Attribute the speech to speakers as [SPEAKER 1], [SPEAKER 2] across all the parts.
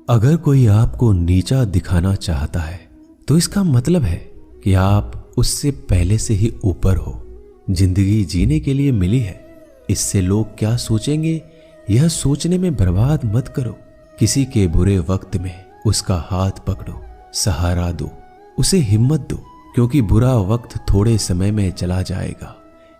[SPEAKER 1] अगर कोई आपको नीचा दिखाना चाहता है तो इसका मतलब है कि आप उससे पहले से ही ऊपर हो। जिंदगी जीने के लिए मिली है, इससे लोग क्या सोचेंगे यह सोचने में बर्बाद मत करो। किसी के बुरे वक्त में उसका हाथ पकड़ो, सहारा दो, उसे हिम्मत दो, क्योंकि बुरा वक्त थोड़े समय में चला जाएगा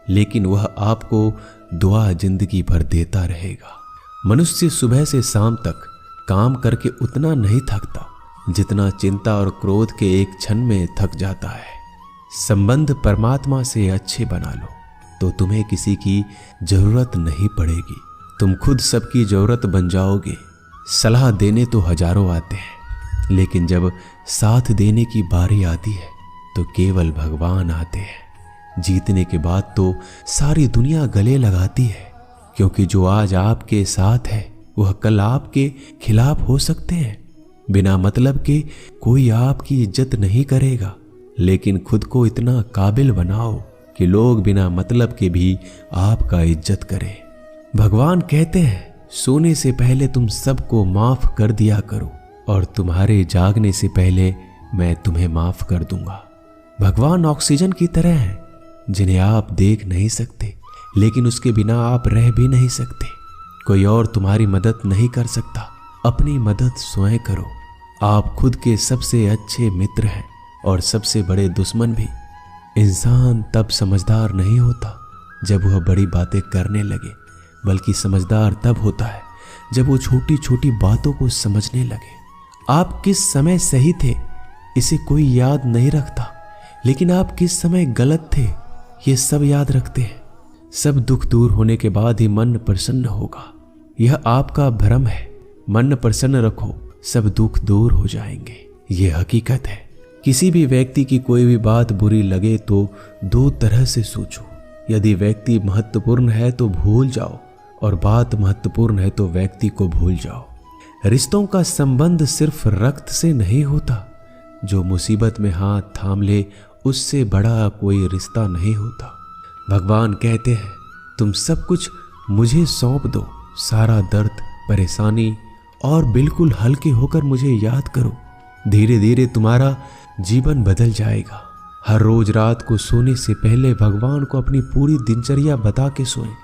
[SPEAKER 1] लेकिन वह आपको दुआ जिंदगी भर देता रहेगा। मनुष्य सुबह से शाम तक काम करके उतना नहीं थकता जितना चिंता और क्रोध के एक क्षण में थक जाता है। संबंध परमात्मा से अच्छे बना लो तो तुम्हें किसी की जरूरत नहीं पड़ेगी, तुम खुद सबकी जरूरत बन जाओगे। सलाह देने तो हजारों आते हैं लेकिन जब साथ देने की बारी आती है तो केवल भगवान आते हैं। जीतने के बाद तो सारी दुनिया गले लगाती है, क्योंकि जो आज आपके साथ है वह कल आपके खिलाफ हो सकते हैं। बिना मतलब के कोई आपकी इज्जत नहीं करेगा, लेकिन खुद को इतना काबिल बनाओ कि लोग बिना मतलब के भी आपका इज्जत करें। भगवान कहते हैं सोने से पहले तुम सबको माफ कर दिया करो और तुम्हारे जागने से पहले मैं तुम्हें माफ कर दूंगा। भगवान ऑक्सीजन की तरह है जिन्हें आप देख नहीं सकते लेकिन उसके बिना आप रह भी नहीं सकते। कोई और तुम्हारी मदद नहीं कर सकता, अपनी मदद स्वयं करो। आप खुद के सबसे अच्छे मित्र हैं और सबसे बड़े दुश्मन भी। इंसान तब समझदार नहीं होता जब वह बड़ी बातें करने लगे, बल्कि समझदार तब होता है जब वो छोटी छोटी बातों को समझने लगे। आप किस समय सही थे इसे कोई याद नहीं रखता, लेकिन आप किस समय गलत थे ये सब याद रखते हैं। सब दुख दूर होने के बाद ही मन प्रसन्न होगा, यह आपका भ्रम है। मन प्रसन्न रखो, सब दुख दूर हो जाएंगे, ये हकीकत है। किसी भी व्यक्ति की कोई भी बात बुरी लगे तो दो तरह से सोचो। यदि व्यक्ति महत्वपूर्ण है तो भूल जाओ और बात महत्वपूर्ण है तो व्यक्ति को भूल जाओ। रिश्तों का संबंध सिर्फ रक्त से नहीं होता, जो मुसीबत में हाथ थाम ले उससे बड़ा कोई रिश्ता नहीं होता। भगवान कहते हैं तुम सब कुछ मुझे सौंप दो, सारा दर्द परेशानी, और बिल्कुल हल्के होकर मुझे याद करो। धीरे धीरे तुम्हारा जीवन बदल जाएगा। हर रोज रात को सोने से पहले भगवान को अपनी पूरी दिनचर्या बता के सोएं।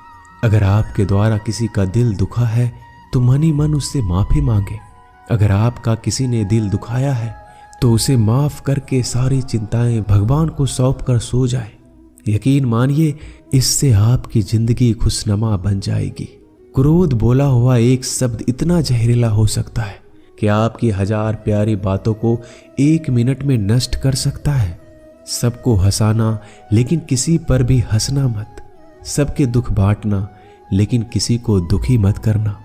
[SPEAKER 1] अगर आपके द्वारा किसी का दिल दुखा है तो मन ही मन उससे माफी मांगे। अगर आपका किसी ने दिल दुखाया है तो उसे माफ करके सारी चिंताएं भगवान को सौंप कर सो जाए। यकीन मानिए इससे आपकी जिंदगी खुशनुमा बन जाएगी। क्रोध बोला हुआ एक शब्द इतना जहरीला हो सकता है कि आपकी हजार प्यारी बातों को एक मिनट में नष्ट कर सकता है। सबको हंसाना लेकिन किसी पर भी हंसना मत। सबके दुख बांटना लेकिन किसी को दुखी मत करना।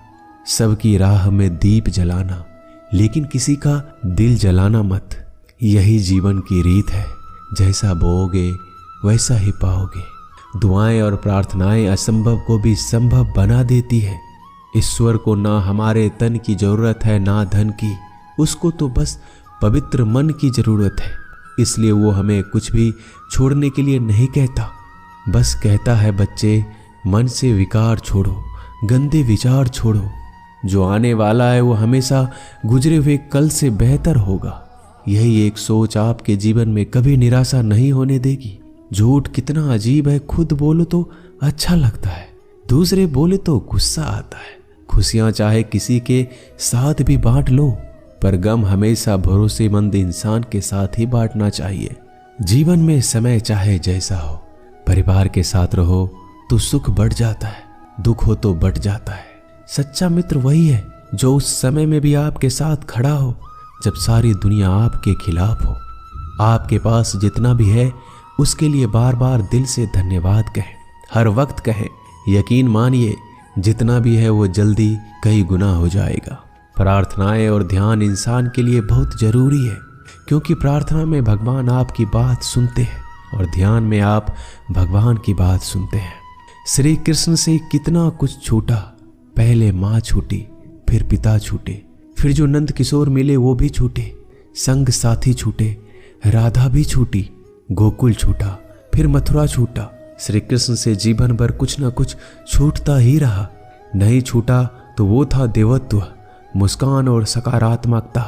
[SPEAKER 1] सबकी राह में दीप जलाना लेकिन किसी का दिल जलाना मत। यही जीवन की रीत है, जैसा बोओगे वैसा ही पाओगे। दुआएं और प्रार्थनाएं असंभव को भी संभव बना देती है। ईश्वर को ना हमारे तन की जरूरत है ना धन की, उसको तो बस पवित्र मन की जरूरत है। इसलिए वो हमें कुछ भी छोड़ने के लिए नहीं कहता, बस कहता है बच्चे मन से विकार छोड़ो, गंदे विचार छोड़ो। जो आने वाला है वो हमेशा गुजरे हुए कल से बेहतर होगा। यही एक सोच आपके जीवन में कभी निराशा नहीं होने देगी। झूठ कितना अजीब है, खुद बोलो तो अच्छा लगता है, दूसरे बोले तो गुस्सा आता है। खुशियां चाहे किसी के साथ भी बांट लो, पर गम हमेशा भरोसेमंद इंसान के साथ ही बांटना चाहिए। जीवन में समय चाहे जैसा हो, परिवार के साथ रहो तो सुख बढ़ जाता है, दुख हो तो बढ़ जाता है। सच्चा मित्र वही है जो उस समय में भी आपके साथ खड़ा हो जब सारी दुनिया आपके खिलाफ हो। आपके पास जितना भी है उसके लिए बार बार दिल से धन्यवाद कहें, हर वक्त कहें। यकीन मानिए जितना भी है वो जल्दी कई गुना हो जाएगा। प्रार्थनाएं और ध्यान इंसान के लिए बहुत जरूरी है, क्योंकि प्रार्थना में भगवान आपकी बात सुनते हैं और ध्यान में आप भगवान की बात सुनते हैं। श्री कृष्ण से कितना कुछ छूटा, पहले माँ छूटी, फिर पिता छूटे, फिर जो नंद किशोर मिले वो भी छूटे, संग साथी छूटे, राधा भी छूटी, गोकुल छूटा, फिर मथुरा छूटा। श्री कृष्ण से जीवन भर कुछ न कुछ छूटता ही रहा। नहीं छूटा तो वो था देवत्व, मुस्कान और सकारात्मकता।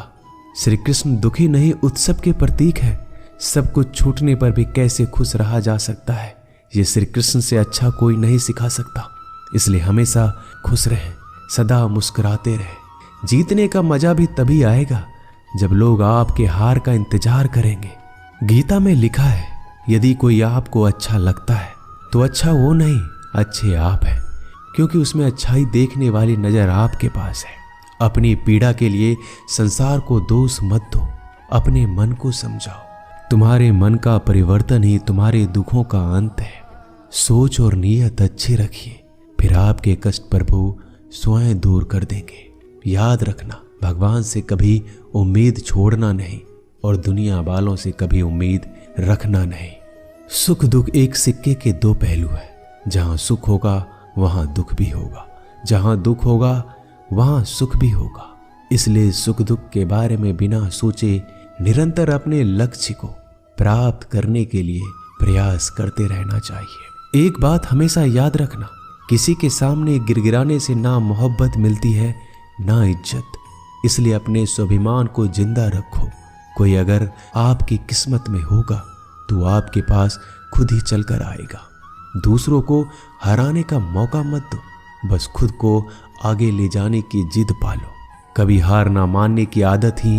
[SPEAKER 1] श्री कृष्ण दुखी नहीं, उत्सव के प्रतीक है। सब कुछ छूटने पर भी कैसे खुश रहा जा सकता है, ये श्री कृष्ण से अच्छा कोई नहीं सिखा सकता। इसलिए हमेशा खुश रहें, सदा मुस्कुराते रहें। जीतने का मजा भी तभी आएगा जब लोग आपके हार का इंतजार करेंगे। गीता में लिखा है, यदि कोई आपको अच्छा लगता है तो अच्छा वो नहीं, अच्छे आप हैं, क्योंकि उसमें अच्छाई देखने वाली नजर आपके पास है। अपनी पीड़ा के लिए संसार को दोष मत दो, अपने मन को समझाओ। तुम्हारे मन का परिवर्तन ही तुम्हारे दुखों का अंत है। सोच और नीयत अच्छी रखिए, फिर आपके कष्ट प्रभु स्वयं दूर कर देंगे। याद रखना, भगवान से कभी उम्मीद छोड़ना नहीं और दुनिया वालों से कभी उम्मीद रखना नहीं। सुख दुख एक सिक्के के दो पहलू है। जहां सुख होगा वहां दुख भी होगा, जहां दुख होगा वहां सुख भी होगा। इसलिए सुख दुख के बारे में बिना सोचे निरंतर अपने लक्ष्य को प्राप्त करने के लिए प्रयास करते रहना चाहिए। एक बात हमेशा याद रखना, किसी के सामने गिड़गिड़ाने से ना मोहब्बत मिलती है ना इज्जत। इसलिए अपने स्वाभिमान को जिंदा रखो। कोई अगर आपकी किस्मत में होगा तो आपके पास खुद ही चलकर आएगा। दूसरों को हराने का मौका मत दो, बस खुद को आगे ले जाने की जिद पालो। कभी हार ना मानने की आदत ही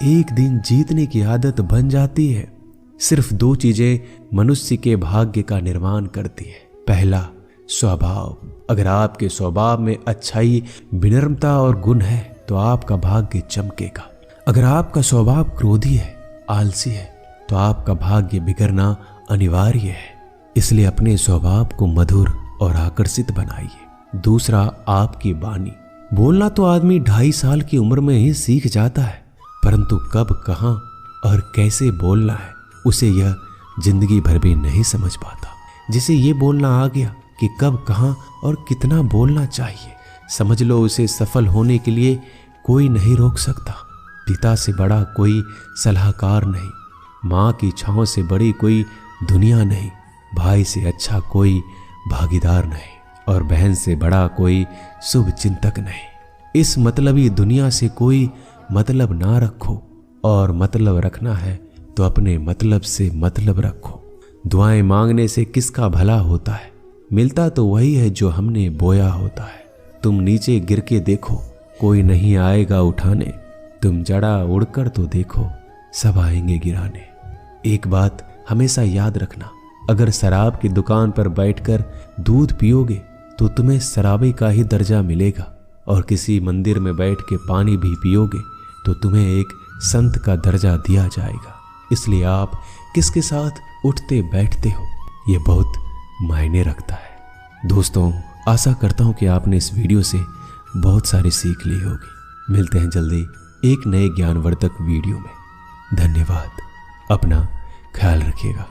[SPEAKER 1] एक दिन जीतने की आदत बन जाती है। सिर्फ दो चीजें मनुष्य के भाग्य का निर्माण करती है। पहला, स्वभाव। अगर आपके स्वभाव में अच्छाई, विनम्रता और गुण है तो आपका भाग्य चमकेगा। अगर आपका स्वभाव क्रोधी है, आलसी है, तो आपका भाग्य बिगड़ना अनिवार्य है। इसलिए अपने स्वभाव को मधुर और आकर्षित बनाइए। दूसरा, आपकी वाणी। बोलना तो आदमी 2.5 साल की उम्र में ही सीख जाता है, परंतु कब, कहां और कैसे बोलना है उसे यह जिंदगी भर भी नहीं समझ पाता। जिसे ये बोलना आ गया कि कब, कहां और कितना बोलना चाहिए, समझ लो उसे सफल होने के लिए कोई नहीं रोक सकता। पिता से बड़ा कोई सलाहकार नहीं, माँ की छांव से बड़ी कोई दुनिया नहीं, भाई से अच्छा कोई भागीदार नहीं और बहन से बड़ा कोई शुभ चिंतक नहीं। इस मतलबी दुनिया से कोई मतलब ना रखो, और मतलब रखना है तो अपने मतलब से मतलब रखो। दुआएं मांगने से किसका भला होता है, मिलता तो वही है जो हमने बोया होता है। तुम नीचे गिर के देखो, कोई नहीं आएगा उठाने। तुम जड़ा उड़कर तो देखो, सब आएंगे गिराने। एक बात हमेशा याद रखना, अगर शराब की दुकान पर बैठकर दूध पियोगे तो तुम्हें शराबी का ही दर्जा मिलेगा, और किसी मंदिर में बैठ के पानी भी पियोगे तो तुम्हें एक संत का दर्जा दिया जाएगा। इसलिए आप किसके साथ उठते बैठते हो ये बहुत मायने रखता है। दोस्तों, आशा करता हूँ कि आपने इस वीडियो से बहुत सारी सीख ली होगी। मिलते हैं जल्दी एक नए ज्ञानवर्धक वीडियो में। धन्यवाद। अपना ख्याल रखिएगा।